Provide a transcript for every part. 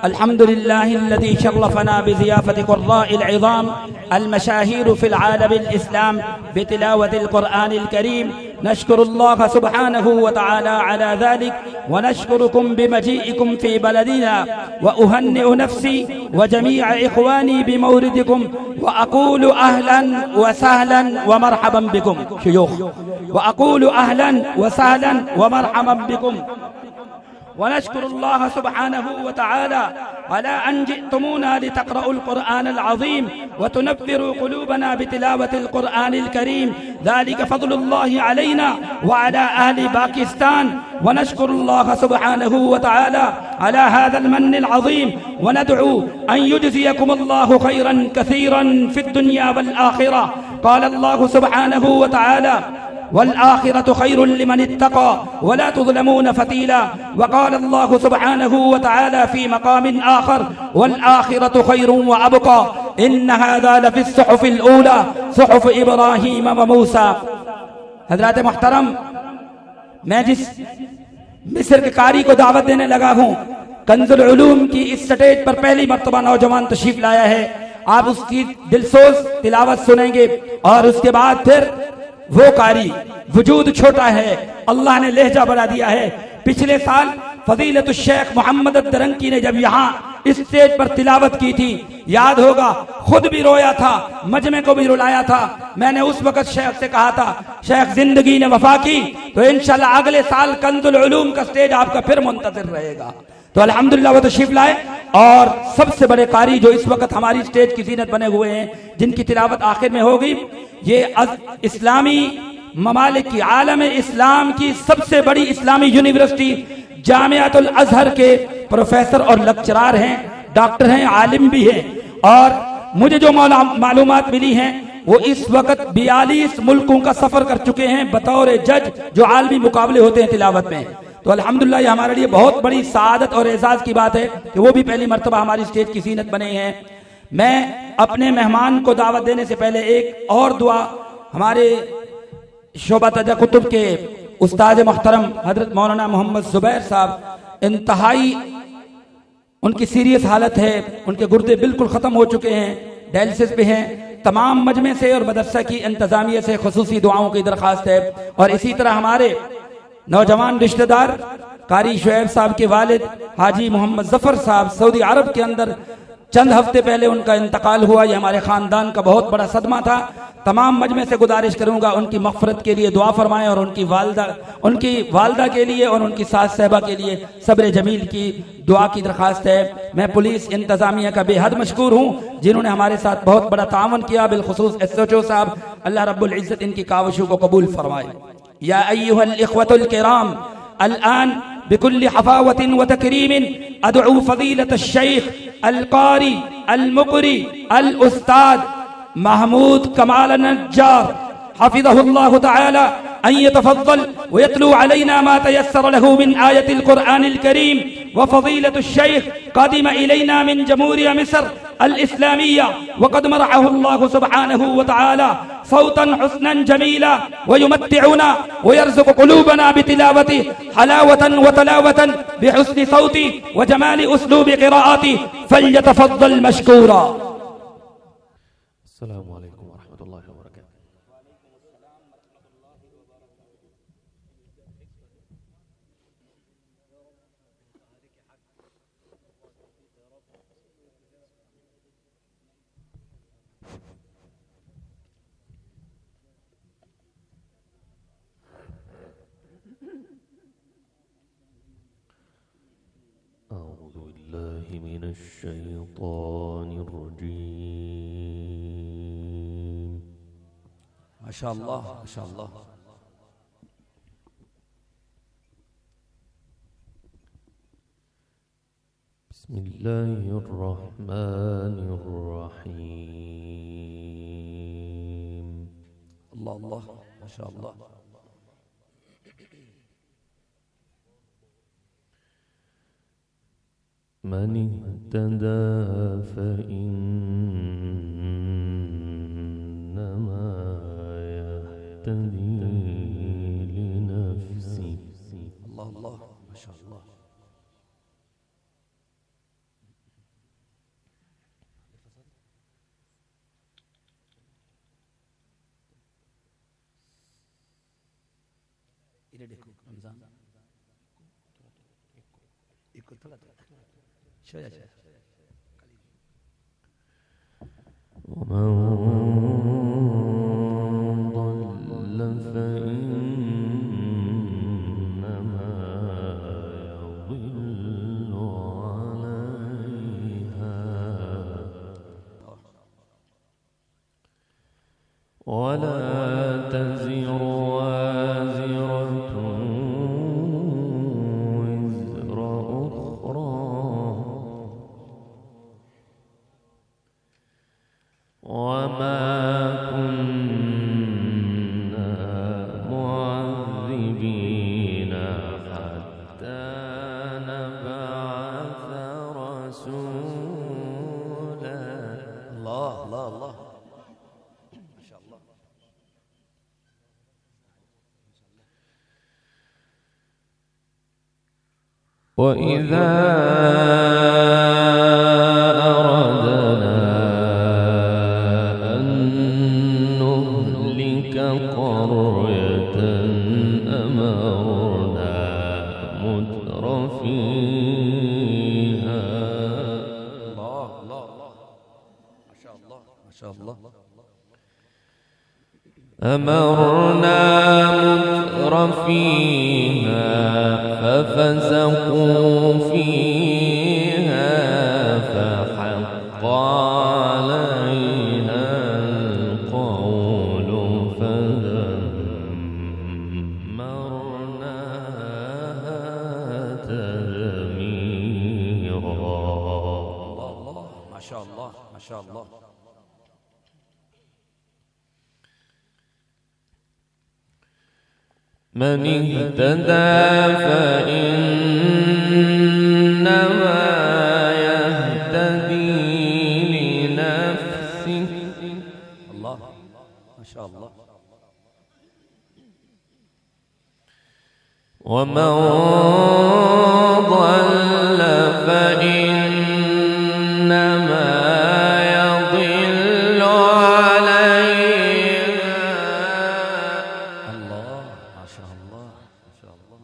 अल्हम्दुलिल्लाहिल्लज़ी शर्रफ़ना बिज़ियाफ़ति क़ुर्राइल इज़ाम अल-मशाहीर फ़िल आलमिल इस्लाम बितिलावतिल क़ुरआनिल करीम। नश्कुरुल्लाह सुब्हानहु व तआला अला ज़ालिक व नश्कुरुकुम बिमजीइकुम फ़ी बलदिना व उहन्निउ नफ़्सी व जमीअ इख़वानी बिमौरिदिकुम व अक़ूलु अहलन व सहलन व मरहबन बिकुम शुयूख़ व अक़ूलु अहलन व सहलन व मरहबन बिकुम व नश्कुरुल्लाह सुब्हानहु व तआला अला अन जिअतमूना लितक़रउल क़ुरआनल अज़ीम व तुनव्विरु क़ुलूबना बितिलावतिल क़ुरआनिल करीम। ज़ालिका फ़ज़लुल्लाहि अलैना व अला अहलि पाकिस्तान व नश्कुरुल्लाह सुब्हानहु व तआला अला हाज़ल मन्निल अज़ीम व नदअू अन युजज़ियकुमुल्लाहु खैरन कसीरन फ़िद दुनिया वल आखिरह। क़ाल अल्लाहु सुब्हानहु व तआला वल-आखिरतु खैरुन लिमन इत्तक़ा वला तुज़लमून फ़तीला। वक़ाल अल्लाहु सुब्हानहु व तआला फ़ी मक़ामिन आख़र वल-आखिरतु खैरुन व अबक़ा इन्न हाज़ा लफ़िस्सुहुफ़िल ऊला सुहुफ़ इब्राहीम व मूसा। हज़रात मुहतरम, मैं जिस मिस्र के कारी को दावत देने लगा हूँ, कंज़ुल उलूम की इस स्टेज पर पहली मर्तबा नौजवान तशरीफ़ लाया है। आप उसकी दिलसोज तिलावत सुनेंगे और उसके बाद फिर वो कारी, वजूद छोटा है, अल्लाह ने लहजा बना दिया है। पिछले साल फजीलतुल शेख मोहम्मद अद-दरंकी ने जब यहाँ इस स्टेज पर तिलावत की थी, याद होगा, खुद भी रोया था, मजमे को भी रुलाया था। मैंने उस वक्त शेख से कहा था, शेख जिंदगी ने वफा की तो इंशाल्लाह अगले साल कंजुल उलूम का स्टेज आपका फिर मुंतज़िर रहेगा। तो अल्हम्दुलिल्लाह वो तशरीफ लाए और सबसे बड़े कारी जो इस वक्त हमारी स्टेज की ज़ीनत बने हुए हैं, जिनकी तिलावत आखिर में होगी, ये इस्लामी ममालिक की, आलम इस्लाम की सबसे बड़ी इस्लामी यूनिवर्सिटी जामियातुल अज़हर के प्रोफेसर और लेक्चरार हैं, डॉक्टर हैं, आलिम भी हैं। और मुझे जो मालूमात मिली हैं वो इस वक्त 42 मुल्कों का सफर कर चुके हैं बतौर जज, जो आलमी मुकाबले होते हैं तिलावत में। तो अल्हम्दुलिल्लाह ये हमारे लिए बहुत बड़ी सादत और एजाज की बात है कि वो भी पहली मर्तबा हमारी स्टेज की ज़ीनत बने हैं। मैं अपने मेहमान को दावत देने से पहले एक और दुआ हमारे शोबा तजा कुतुब के उस्ताद मोहतरम हजरत मौलाना मोहम्मद ज़ुबैर साहब, इंतहाई उनकी सीरियस हालत है, उनके गुर्दे बिल्कुल ख़त्म हो चुके हैं, डायलिसिस पे हैं। तमाम मजमे से और मदरसा की इंतज़ामिया से खुसूसी दुआओं की दरख्वास्त है। और इसी तरह हमारे नौजवान रिश्तेदार कारी शुएब साहब के वालिद हाजी मोहम्मद जफर साहब, सऊदी अरब के अंदर चंद हफ्ते पहले उनका इंतकाल हुआ। ये हमारे ख़ानदान का बहुत बड़ा सदमा था। तमाम मजमे से गुजारिश करूंगा उनकी मग़फ़िरत के लिए दुआ फरमाएं और उनकी वालदा के लिए और उनकी सास साहबा के लिए सब्र जमील की दुआ की दरख्वास्त है। मैं पुलिस इंतज़ामिया का बेहद मशकूर हूँ जिन्होंने हमारे साथ बहुत बड़ा तावन किया, बिलखुसूस SHO साहब, अल्लाह रब्बुल इज़्ज़त इनकी काविशों को कबूल फरमाए। या अय्युहल इख़्वतुल किराम, अल-आन बिकुल्लि हफ़ावतिन व तकरीमिन अदउ फ़ज़ीलत शेख अल-क़ारी अल-मुक़री अल-उस्ताद महमूद कमाल नज्जार हफ़िज़हुल्लाहु तआला अन यतफ़द्दल व यतलू अलैना मा तयस्सर लहू मिन आयतिल क़ुरआनिल करीम व फ़ज़ीलतुश शेख क़ादिम इलैना मिन जमहूरियत मिस्र अल-इस्लामिय्या व क़द मरअहु अल्लाहु सुब्हानहु व तआला सौतन हुस्नन जमीला व युमत्तिउना व यरज़ुक़ु क़ुलूबना बितिलावति हलावतन व तलावतन बिहुस्नि सौति व जमाली उसलूबि क़िराअति फ़ल्यतफ़द्दल मशकूरा। अस्सलामु अलैकुम व रहमतुल्लाहि व बरकातुहू। أعوذ بالله من الشيطان الرجيم। माशाअल्लाह माशाअल्लाह। بسم الله الرحمن الرحيم। अल्लाह अल्लाह माशाअल्लाह। من اهتدى فإنما يهتدي لنفسه अल्लाह अल्लाह माशाअल्लाह। देखो रमजान इको थोड़ा शोया शोया ومن ضل فإنما يضل عليها ولا تزر وازرة وزر أخرى وما كنا معذبين حتى نبعث رسولا. الله الله الله ما شاء الله. وإذا أردنا أن نهلك قرية أمرنا متر فيها. الله الله الله ما شاء الله ما شاء الله. أمرنا متر فيها ففسقوا فيها فحق عليها القول فدمرناها تدميرا. الله الله ما شاء الله ما شاء الله. من اهتدى فإنما يهتدي لنفسه. الله ما شاء الله. ومن ضل فإنما يضل عليها. الله ما شاء الله ما شاء الله.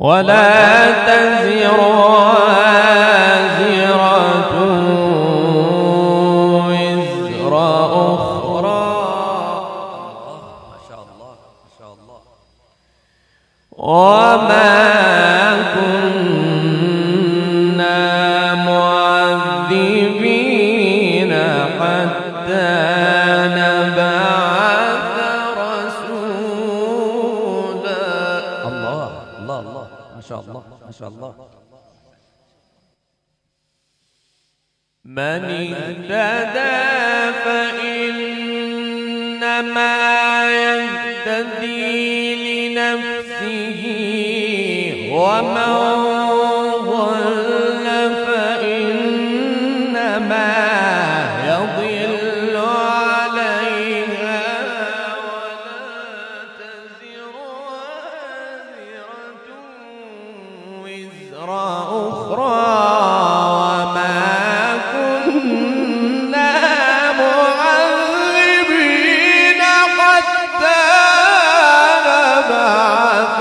ولا تزر وازرة وزر أخرى. ما شاء الله ما شاء الله. وما كنا معذبين حتى نبعث رسولا. الله الله الله ما شاء الله ما شاء الله. من اهتدى فإنما يهتدي لنفسه ومن ضل فإنما يضل عليها. ولا تزر وازرة وزر أخرى وما كنا معذبين حتى نبعث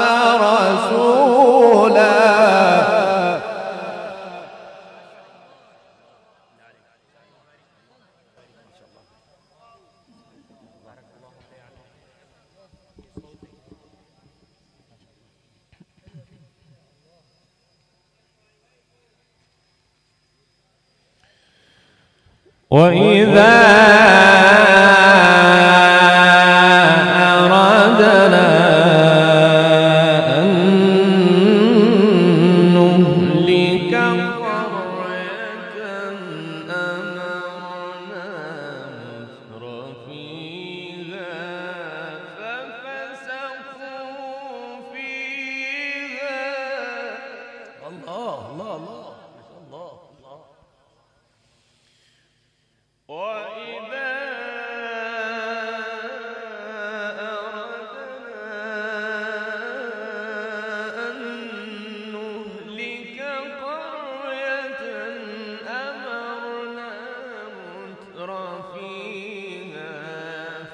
رسولا. وإذا أردنا أن نهلك قرية أمرنا متر فيها ففسقوا فيها. الله الله الله ما شاء الله الله. وإذا أردنا أن نهلك قرية أمرنا متر فيها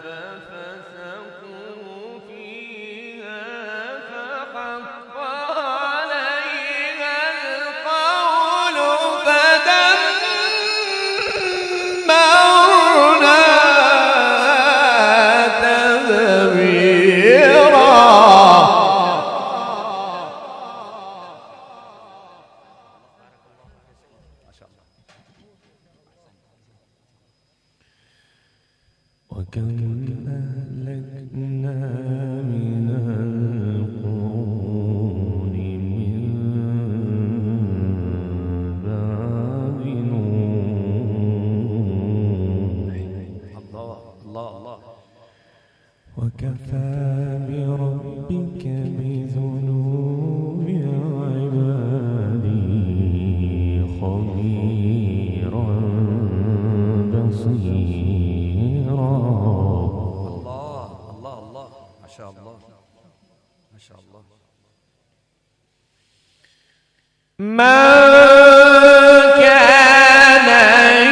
ففسقوا فيها وكم أهلكنا من القرون من بعد نوح. الله الله الله. وكفى بربك بذنوب عباده خبيرا بصيرا. الله الله الله. ما شاء الله ما شاء الله. ما كان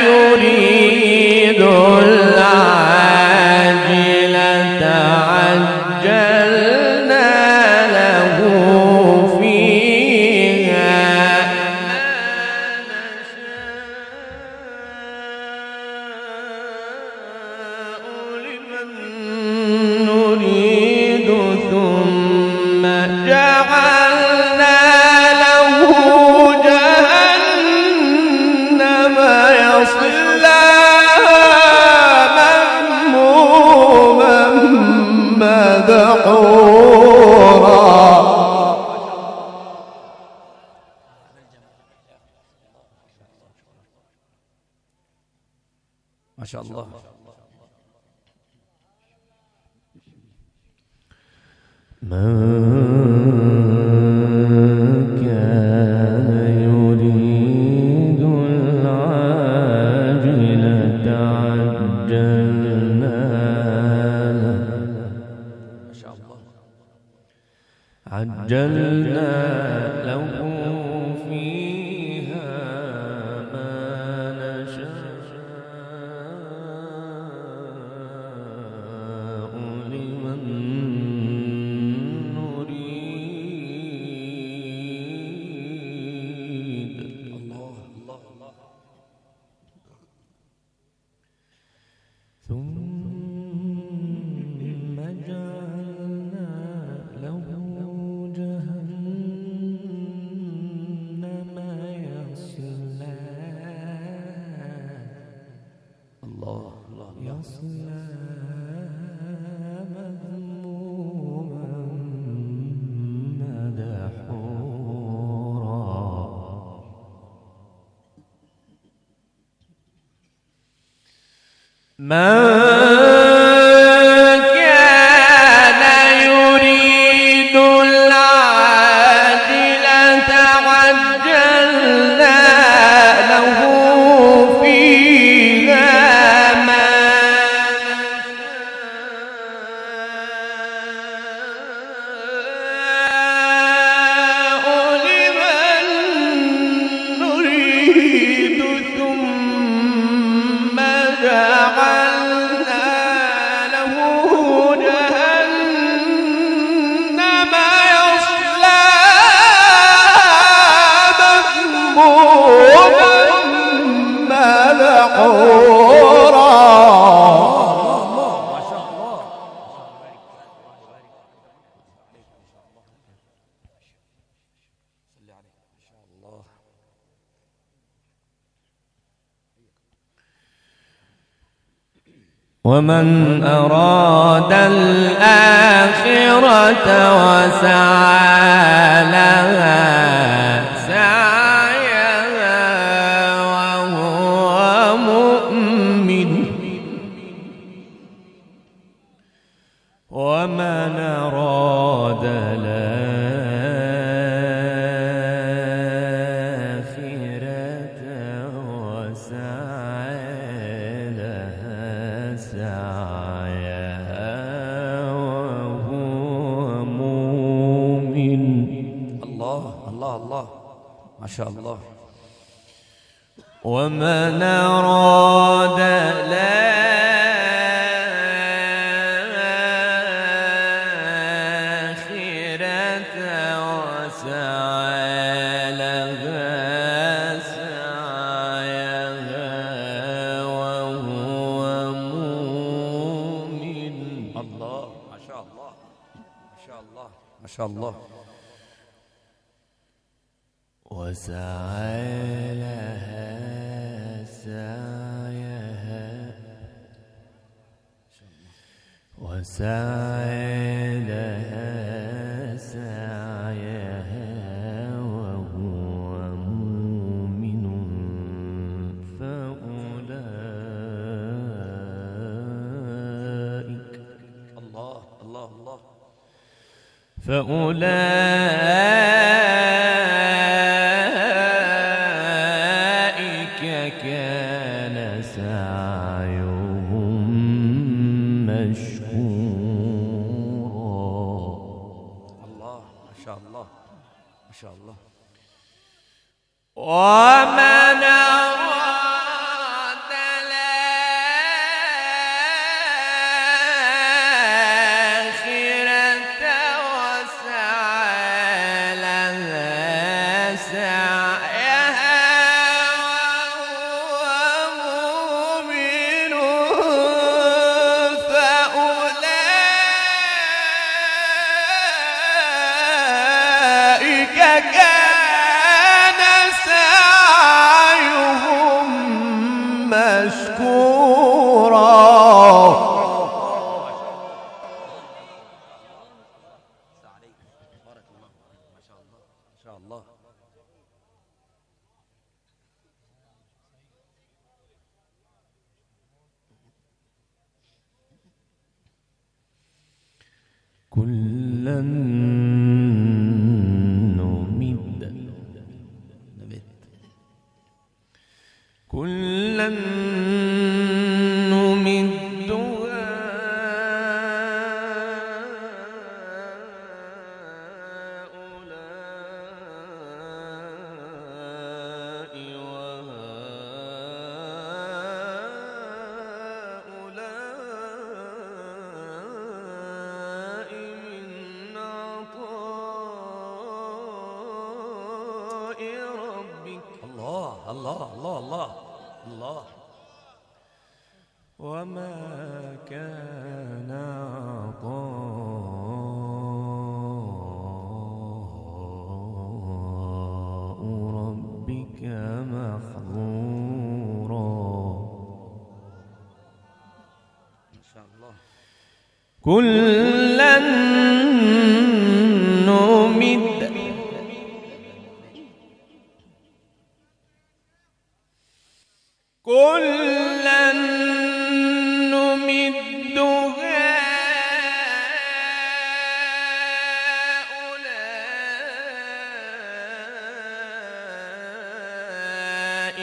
يريد العاجلة عجلنا له فيها ما نشاء لمن نريد ثم جعلنا له جهنم يصلاها مذموما مدحورا. ما شاء الله. من كان يريد العاجلة عجلنا له فيها ما نشاء لمن نريد. الله الله الله. ثم جعلنا له جهنم الله الله. يصلاها مذموما مدحورا. من كان يريد العاجلة عجلنا له فيها ما نشاء لمن نريد ثم جعلنا له جهنم يصلاها مذموما مدحورا. ما شاء الله. صل عليه ما شاء الله. ومن أراد الآخرة وسعى لها سعيها وهو مؤمن. ومن أراد الآخرة وسعى لها سعيها وهو مؤمن. الله الله الله. ما شاء الله. ومن أراد الآخرة وسعى لها سعيها وهو مؤمن. الله ما شاء الله ما شاء الله ما شاء الله. وسعى لها سعيها وسعى لها سعيها وهو مؤمن فأولئك الله الله الله فأولئك كان سعيهم مشكورا. الله ما شاء الله ما شاء الله. ومن أراد الآخرة وسعى لها سعيها وهو مؤمن فأولئك كان سعيهم مشكورا. بارك الله ما شاء الله ما شاء الله. كلا نمد كلا نمد هؤلاء وهؤلاء من عطاء ربك. الله الله الله الله الله. وما كان عطاء ربك محظورا. ما شاء الله. كلا نمد كلا نمد هؤلاء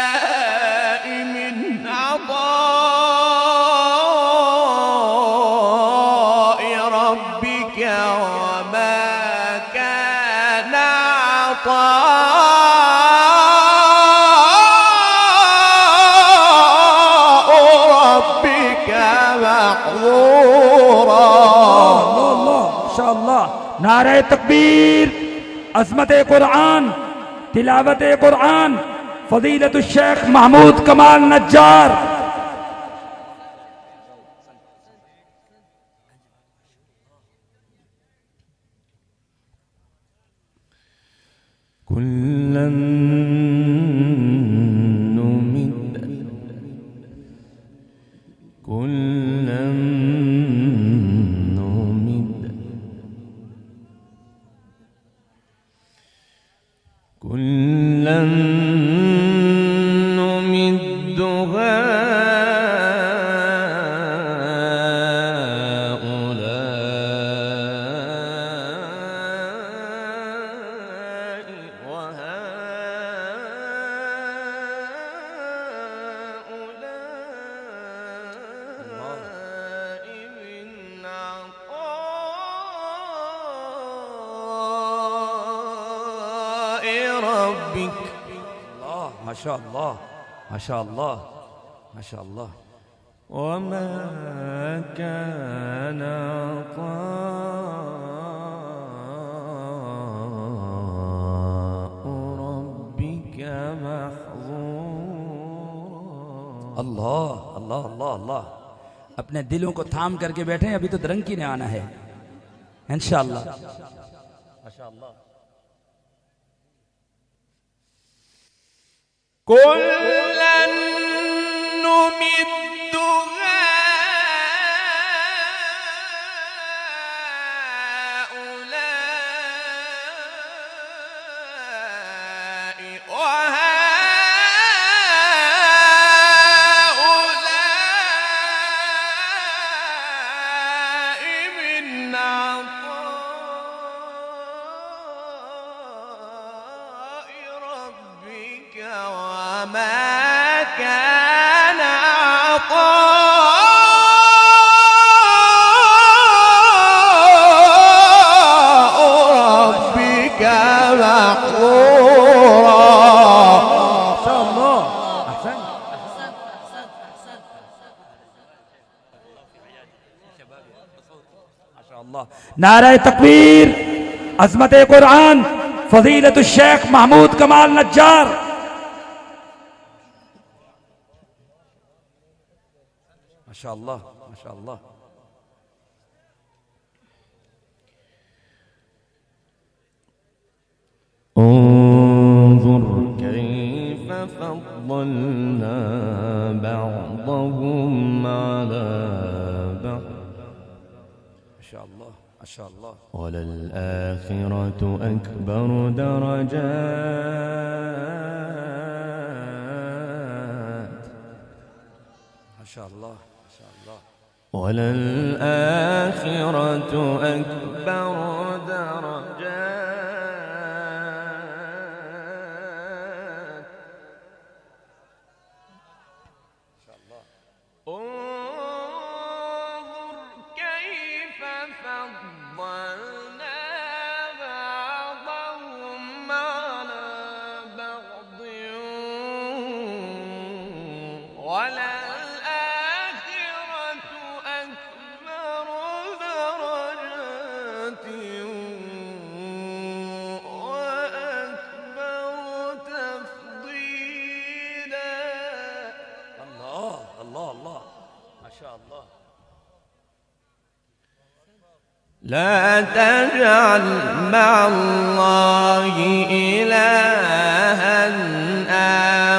وهؤلاء من عطاء ربك. وما كان عطاء ربك محظورا. الله الله ما شاء الله. नारे तकबीर, अज़मत कुरान, तिलावत कुरान, फजीलत शेख महमूद कमाल नज्जार। كلا نمد كلا نمد كلا نمد هؤلاء وهؤلاء من عطاء ربك. الله ما شاء الله ما شاء الله ما شاء الله. وما كان عطاء ربك محظورا. अल्लाह अल्लाह अल्लाह अल्लाह। अपने दिलों को थाम करके बैठे हैं, अभी तो दरंग की ने आना है इंशाअल्लाह। माशाअल्लाह كلا نمد وما كان عطاء ربك محظورا. ما شاء الله. أحسنت. ما شاء الله. نعرہ تکبیر. عظمت قرآن فضیلت الشیخ محمود کمال نجار. ما شاء الله ما شاء الله. انظر كيف فضلنا بعضهم على بعض. ما شاء الله ما شاء الله. وللآخرة أكبر درجات. ما شاء الله ما شاء الله. وللآخرة أكبر درجات. ما شاء الله. انظر كيف فضلنا بعضهم على بعض. وللآخرة أكبر درجات وأكبر تفضيلا. الله الله الله. ما شاء الله. لا تجعل مع الله إلها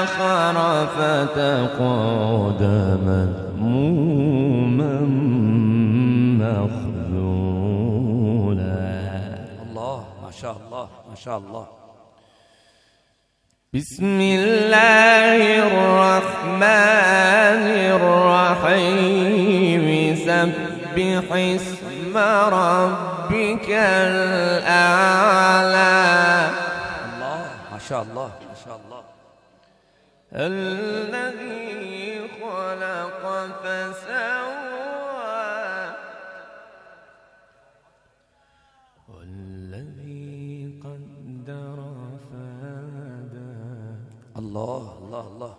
آخر فتقعد مذموما مخذولا. الله ما شاء الله ما شاء الله. بسم الله الرحمن الرحيم. سبح اسم ربك الأعلى. الله ما شاء الله ما شاء الله. الذي خلق فسوى والذي قدر فهدى. الله الله الله.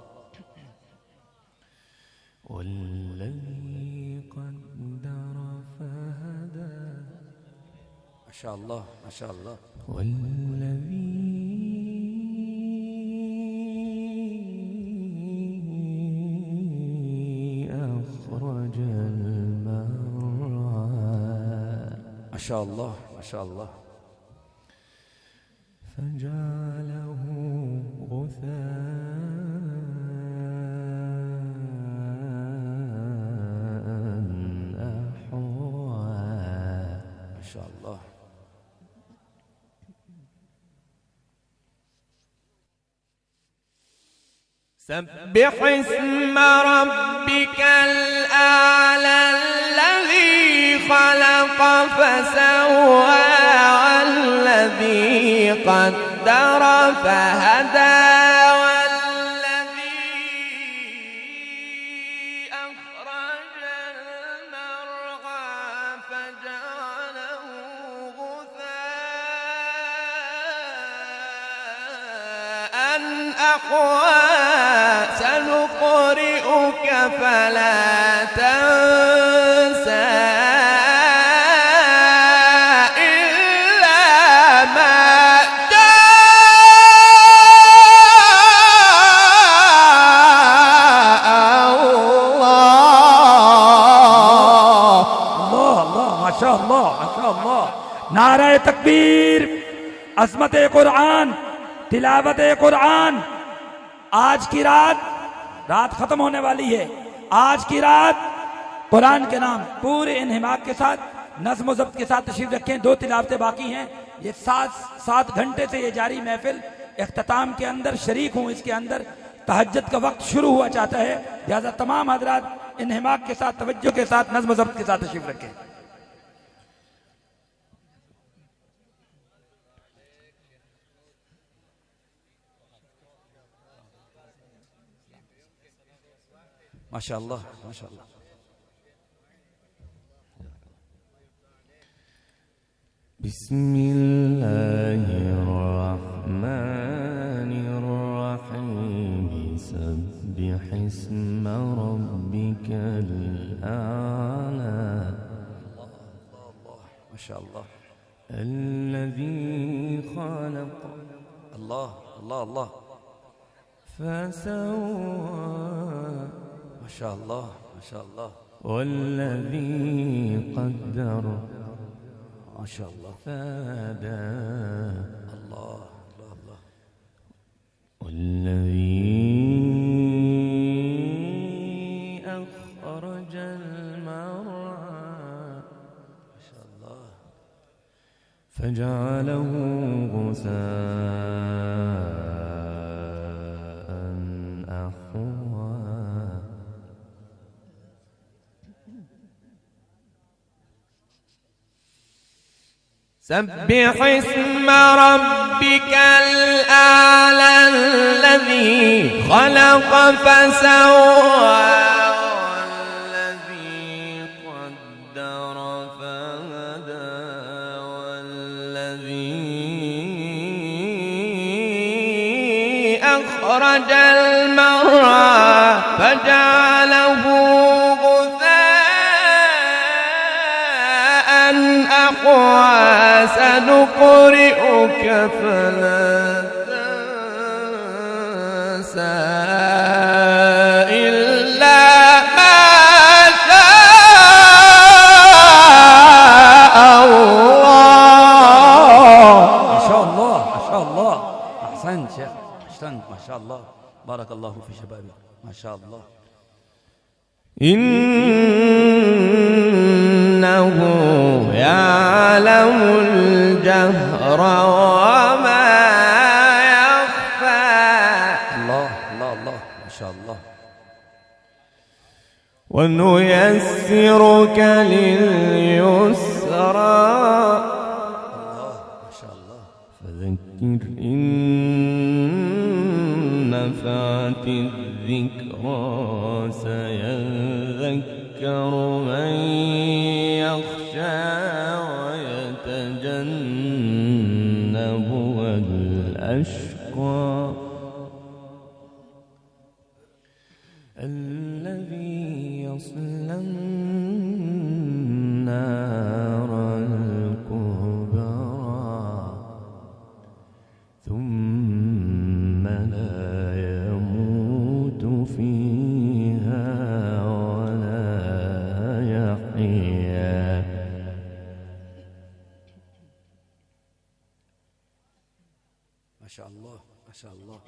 والذي قدر فهدى. ما شاء الله ما شاء الله. والذي أخرج المرعى. ما شاء الله ما شاء الله. فجعله غثاء أحوى. ما شاء الله. سبح اسم ربك الأعلى. الذي خلق فسوى والذي قدر فهدى والذي أخرج المرعى فجعله غثاء أحوى. سنقرئك فلا تنسى إلا ما شاء الله. الله الله ما شاء الله ما شاء الله. نعرہ تکبیر. عظمت قرآن. تلاوت قرآن. आज की रात खत्म होने वाली है। आज की रात कुरान के नाम पूरे इन्हिमाक के साथ, नज़्म व ज़ब्त के साथ तशरीफ रखें। 2 तिलावतें बाकी हैं। ये 7 घंटे से ये जारी महफिल इख्तिताम के अंदर शरीक हूँ। इसके अंदर तहज्जुद का वक्त शुरू हुआ चाहता है, लिहाजा तमाम हज़रात इन्हिमाक के साथ, तवज्जो के साथ, नज़्म व ज़ब्त के साथ तशरीफ रखें। माशाअल्लाह माशाअल्लाह। बिस्मिल्लाहिर्रहमानिर्रहीम। सब्बिह इस्म रब्बिकल आला माशाअल्लाह। अल्लज़ी खलक़ अल्लाह अल्लाह अल्लाह। फसव्वा माशाअल्लाह माशाअल्लाह। वल्लज़ी क़द्दर माशाअल्लाह। फहदा अल्लाह अल्लाह अल्लाह। वल्लज़ी अख़रजल मरअ माशाअल्लाह। फजअलहु गुसाअन अहवा। سبح اسم ربك الأعلى الذي خلق فسوى والذي قدر فهدى والذي أخرج المرعى فجعله غثاء أحوى. سنقرئك فلا تنسى إلا ما شاء الله. ما شاء الله ما شاء الله. أحسنت شيخ أحسنت ما شاء الله. بارك الله في شبابك ما شاء الله. إنه يعلم الجهر وما يخفى. الله الله الله ما شاء الله. ونيسرك لليسرى. الله ما شاء الله. فذكر إن نفعت الذكرى سيذكر من يخشى ويتجنبها الأشقى الذي يصلى النار الكبرى ثم لا يموت فيها ولا يحيا. ما شاء الله ما شاء الله.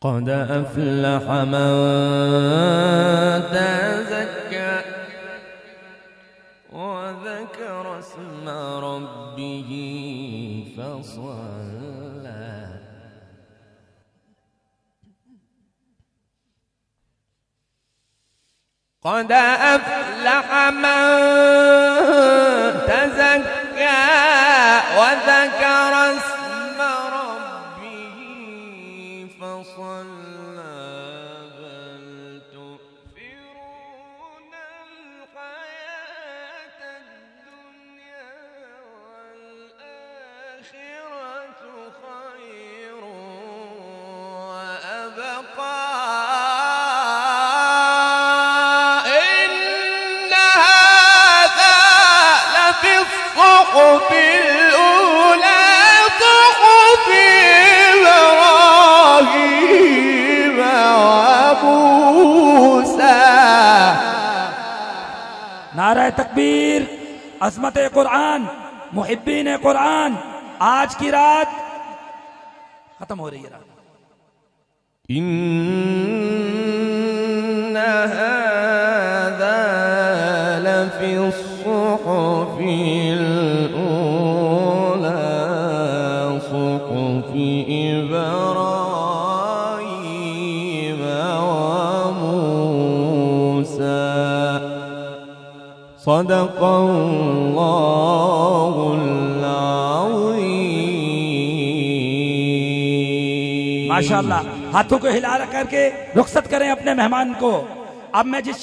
قد أفلح من تزكى وذكر اسم ربه فصلى. قد أفلح من تزكى وذكر اسم ربه فصلى. بل تؤثرون الحياة الدنيا والآخرة خير وأبقى. الصحف الأولى صحف إبراهيم وموسى. नारा तकबीर, अज़मत कुरान, मुहिब्बीन कुरान। आज की रात खत्म हो रही है रात। إن هذا لفي الصحف الأولى صحف إبراهيم وموسى صدق الله العظيم। माशाअल्लाह, हाथों को हिला करके रुखसत करें अपने मेहमान को। अब मैं जिस